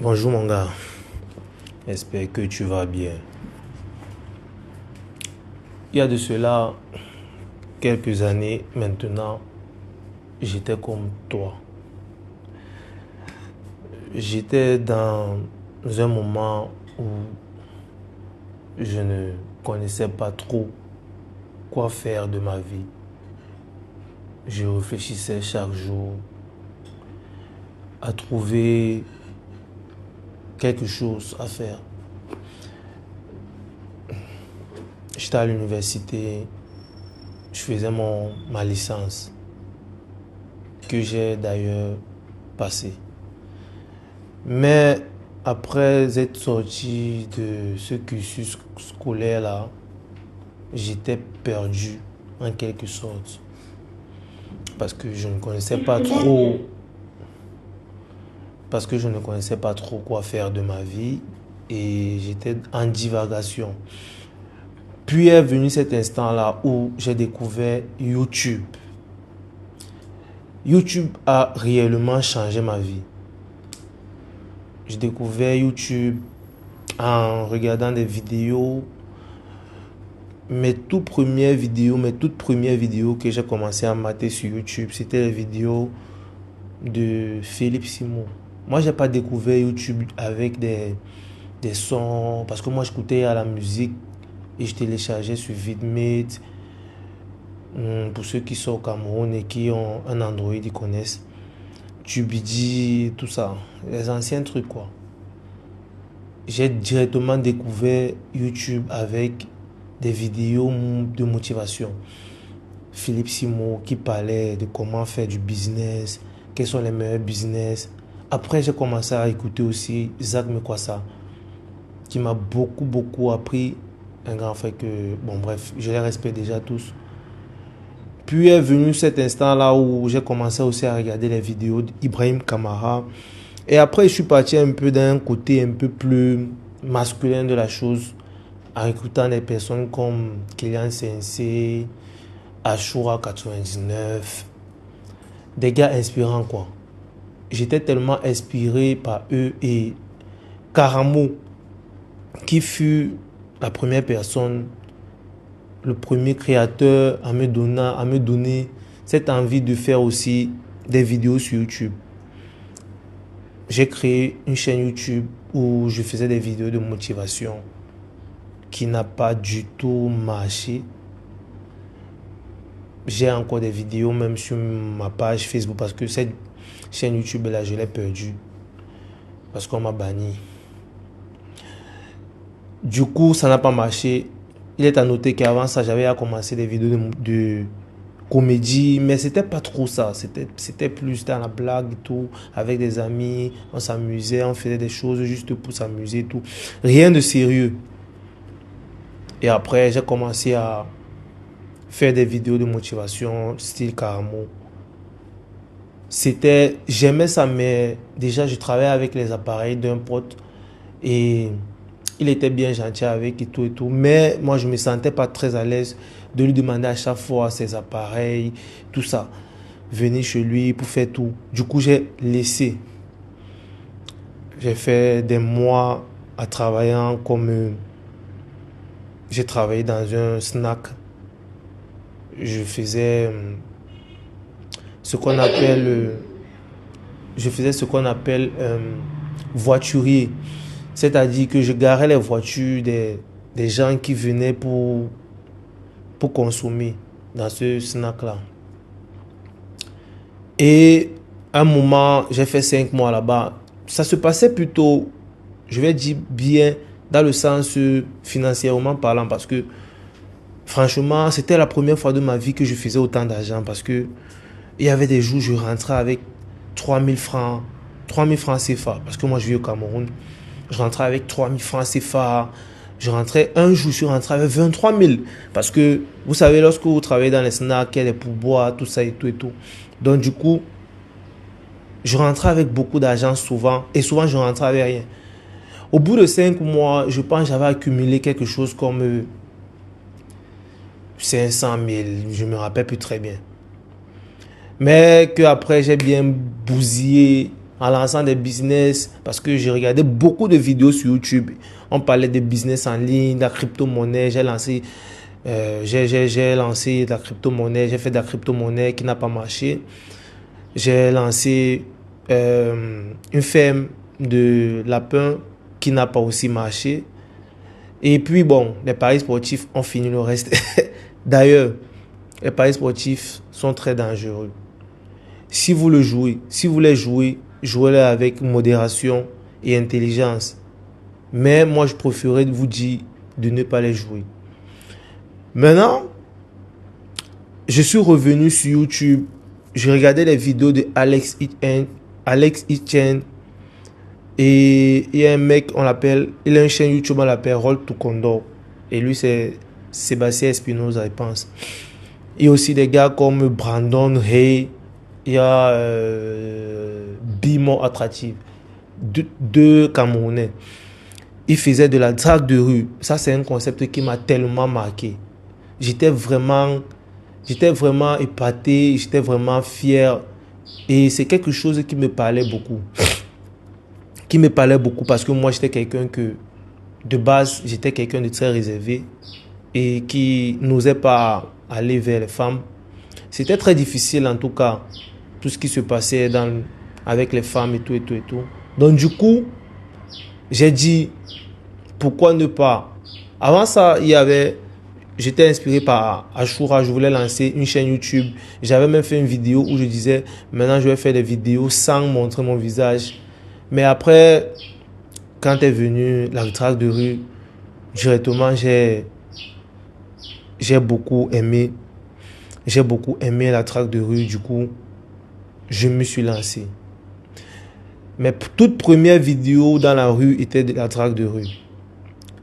Bonjour mon gars, j'espère que tu vas bien. Il y a de cela quelques années maintenant, j'étais comme toi. J'étais dans un moment où je ne connaissais pas trop quoi faire de ma vie. Je réfléchissais chaque jour à trouver quelque chose à faire. J'étais à l'université, je faisais ma licence, que j'ai d'ailleurs passée. Mais après être sorti de ce cursus scolaire-là, j'étais perdu en quelque sorte. Parce que je ne connaissais pas trop, parce que je ne connaissais pas trop quoi faire de ma vie et j'étais en divagation. Puis est venu cet instant-là où j'ai découvert YouTube. YouTube a réellement changé ma vie. J'ai découvert YouTube en regardant des vidéos. Mes toutes premières vidéos que j'ai commencé à mater sur YouTube, c'était les vidéos de Philippe Simon. Moi, j'ai pas découvert YouTube avec des sons, parce que moi, j'écoutais à la musique et je téléchargeais sur Vidmate. Pour ceux qui sont au Cameroun et qui ont un Android, ils connaissent Tubidi, tout ça, les anciens trucs quoi. J'ai directement découvert YouTube avec des vidéos de motivation. Philippe Simon qui parlait de comment faire du business, quels sont les meilleurs business. Après, j'ai commencé à écouter aussi Zach Mekwassa, qui m'a beaucoup appris. Un grand frère que, bon bref, je les respecte déjà tous. Puis est venu cet instant-là où j'ai commencé aussi à regarder les vidéos d'Ibrahim Kamara. Et après, je suis parti un peu d'un côté un peu plus masculin de la chose, en écoutant des personnes comme Kylian Sensei, Ashura 99, des gars inspirants quoi. J'étais tellement inspiré par eux et Karamo, qui fut la première personne, le premier créateur à me donner cette envie de faire aussi des vidéos sur YouTube. J'ai créé une chaîne YouTube où je faisais des vidéos de motivation qui n'a pas du tout marché. J'ai encore des vidéos même sur ma page Facebook parce que cette chaîne YouTube là, je l'ai perdue parce qu'on m'a banni. Du coup, ça n'a pas marché. Il est à noter qu'avant ça, j'avais commencé des vidéos de comédie, mais c'était pas trop ça. C'était plus dans la blague et tout, avec des amis. On s'amusait, on faisait des choses juste pour s'amuser et tout. Rien de sérieux. Et après, j'ai commencé à faire des vidéos de motivation, style Karamo. J'aimais ça, mais déjà, je travaillais avec les appareils d'un pote et il était bien gentil avec et tout. Mais moi, je ne me sentais pas très à l'aise de lui demander à chaque fois ses appareils, tout ça. Venir chez lui pour faire tout. Du coup, j'ai laissé. J'ai fait des mois à travaillant comme... j'ai travaillé dans un snack. Je faisais ce qu'on appelle... voiturier. C'est-à-dire que je garais les voitures des gens qui venaient pour consommer dans ce snack-là. Et à un moment, j'ai fait 5 mois là-bas. Ça se passait plutôt, je vais dire bien, dans le sens financièrement parlant, parce que franchement, c'était la première fois de ma vie que je faisais autant d'argent, parce que il y avait des jours où je rentrais avec 3000 francs, 3000 francs CFA, parce que moi je vis au Cameroun. Je rentrais avec 3000 francs CFA. Je rentrais un jour, je suis rentré avec 23 000. Parce que, vous savez, lorsque vous travaillez dans les snacks, il y a des pourboires, tout ça et tout et tout. Donc, du coup, je rentrais avec beaucoup d'argent souvent. Et souvent, je rentrais avec rien. Au bout de 5 mois, je pense que j'avais accumulé quelque chose comme 500 000. Je ne me rappelle plus très bien. Mais qu'après, j'ai bien bousillé en lançant des business, parce que j'ai regardé beaucoup de vidéos sur YouTube. On parlait de business en ligne, de la crypto-monnaie. J'ai lancé de la crypto-monnaie. J'ai fait de la crypto-monnaie qui n'a pas marché. J'ai lancé une ferme de lapins qui n'a pas aussi marché. Et puis bon, les paris sportifs ont fini le reste. D'ailleurs, les paris sportifs sont très dangereux. Si vous le jouez, si vous les jouez, jouez-les avec modération et intelligence. Mais moi, je préférerais vous dire de ne pas les jouer. Maintenant, je suis revenu sur YouTube. Je regardais les vidéos de Alex Hitchens. Et il y a un mec, il a une chaîne YouTube, on l'appelle Roll to Condor. Et lui, c'est Sébastien Espinosa, je pense. Il y a aussi des gars comme Brandon Hay. Il y a Bimo Attractive. Deux Camerounais. Ils faisaient de la drague de rue. Ça, c'est un concept qui m'a tellement marqué. J'étais vraiment épaté, j'étais vraiment fier. Et c'est quelque chose qui me parlait beaucoup. Parce que moi, j'étais quelqu'un que, de base, j'étais quelqu'un de très réservé et qui n'osait pas aller vers les femmes. C'était très difficile, en tout cas, tout ce qui se passait avec les femmes et tout. Donc, du coup, j'ai dit, pourquoi ne pas? Avant ça, j'étais inspiré par Ashura, je voulais lancer une chaîne YouTube. J'avais même fait une vidéo où je disais, maintenant je vais faire des vidéos sans montrer mon visage. Mais après, quand est venue la drague de rue, directement, j'ai beaucoup aimé. J'ai beaucoup aimé la drague de rue, du coup, je me suis lancé. Mes toutes premières vidéos dans la rue étaient de la drague de rue.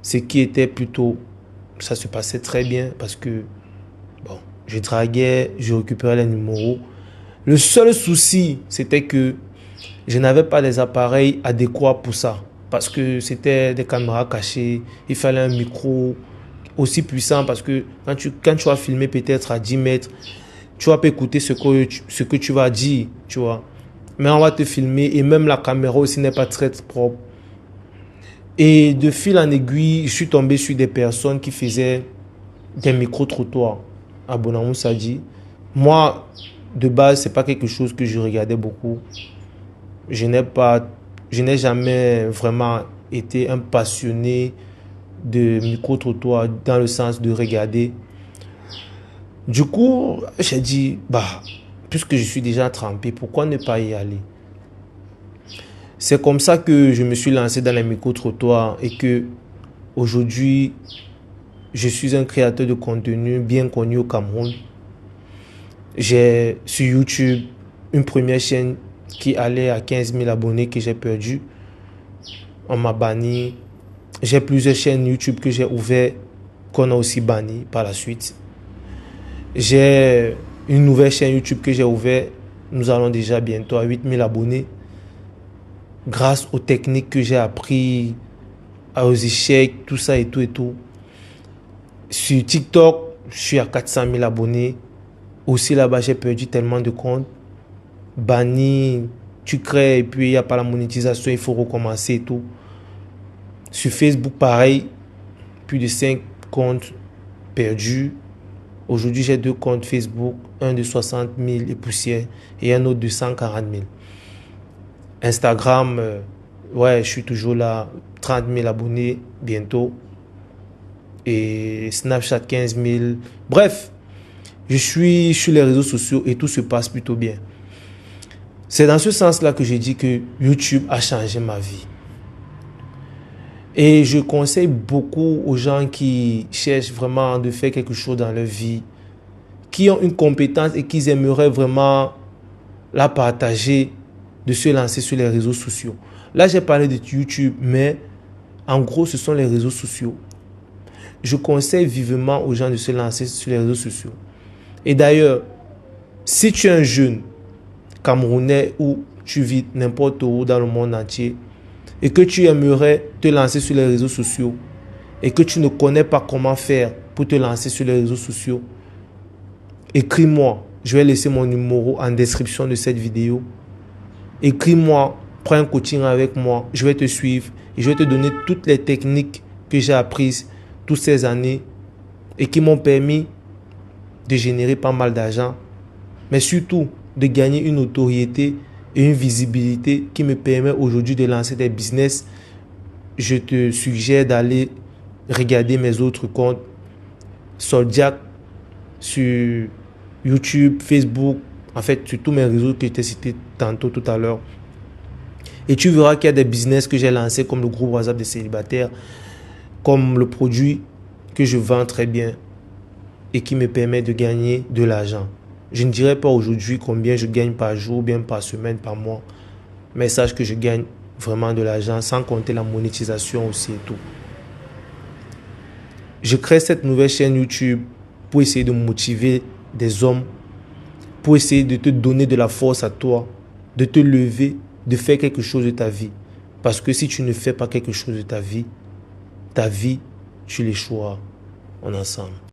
Ce qui était plutôt... Ça se passait très bien parce que, bon, je draguais, je récupérais les numéros. Le seul souci, c'était que je n'avais pas les appareils adéquats pour ça. Parce que c'était des caméras cachées, il fallait un micro aussi puissant parce que quand tu vas filmer peut-être à 10 mètres, tu vas pas écouter ce que tu vas dire, tu vois. Mais on va te filmer et même la caméra aussi n'est pas très propre. Et de fil en aiguille, je suis tombé sur des personnes qui faisaient des micro-trottoirs à Bonamoussadi. Moi, de base, c'est pas quelque chose que je regardais beaucoup. Je n'ai jamais vraiment été un passionné de micro-trottoirs dans le sens de regarder. Du coup, j'ai dit, puisque je suis déjà trempé, pourquoi ne pas y aller? C'est comme ça que je me suis lancé dans les micro-trottoirs et que aujourd'hui, je suis un créateur de contenu bien connu au Cameroun. J'ai sur YouTube une première chaîne qui allait à 15 000 abonnés que j'ai perdu. On m'a banni. J'ai plusieurs chaînes YouTube que j'ai ouvertes qu'on a aussi banni par la suite. J'ai une nouvelle chaîne YouTube que j'ai ouverte. Nous allons déjà bientôt à 8 000 abonnés. Grâce aux techniques que j'ai appris, aux échecs, tout ça et tout. Sur TikTok, je suis à 400 000 abonnés. Aussi là-bas, j'ai perdu tellement de comptes. Banni, tu crées et puis il n'y a pas la monétisation, il faut recommencer et tout. Sur Facebook, pareil, plus de 5 comptes perdus. Aujourd'hui, j'ai 2 comptes Facebook, un de 60 000 et poussière et un autre de 140 000. Instagram, je suis toujours là, 30 000 abonnés bientôt. Et Snapchat, 15 000. Bref, je suis sur les réseaux sociaux et tout se passe plutôt bien. C'est dans ce sens-là que j'ai dit que YouTube a changé ma vie. Et je conseille beaucoup aux gens qui cherchent vraiment de faire quelque chose dans leur vie, qui ont une compétence et qui aimeraient vraiment la partager, de se lancer sur les réseaux sociaux. Là, j'ai parlé de YouTube, mais en gros, ce sont les réseaux sociaux. Je conseille vivement aux gens de se lancer sur les réseaux sociaux. Et d'ailleurs, si tu es un jeune Camerounais ou tu vis n'importe où dans le monde entier et que tu aimerais te lancer sur les réseaux sociaux et que tu ne connais pas comment faire pour te lancer sur les réseaux sociaux, écris-moi. Je vais laisser mon numéro en description de cette vidéo. Écris-moi prends un coaching avec moi, je vais te suivre et je vais te donner toutes les techniques que j'ai apprises toutes ces années et qui m'ont permis de générer pas mal d'argent, mais surtout de gagner une notoriété et une visibilité qui me permet aujourd'hui de lancer des business. Je te suggère d'aller regarder mes autres comptes, Soldiac, sur YouTube, Facebook, en fait sur tous mes réseaux que je t'ai cités tantôt tout à l'heure. Et tu verras qu'il y a des business que j'ai lancés comme le groupe WhatsApp des célibataires, comme le produit que je vends très bien et qui me permet de gagner de l'argent. Je ne dirai pas aujourd'hui combien je gagne par jour, bien par semaine, par mois, mais sache que je gagne vraiment de l'argent sans compter la monétisation aussi et tout. Je crée cette nouvelle chaîne YouTube pour essayer de motiver des hommes, pour essayer de te donner de la force à toi, de te lever, de faire quelque chose de ta vie. Parce que si tu ne fais pas quelque chose de ta vie, tu l'échoueras. On est ensemble.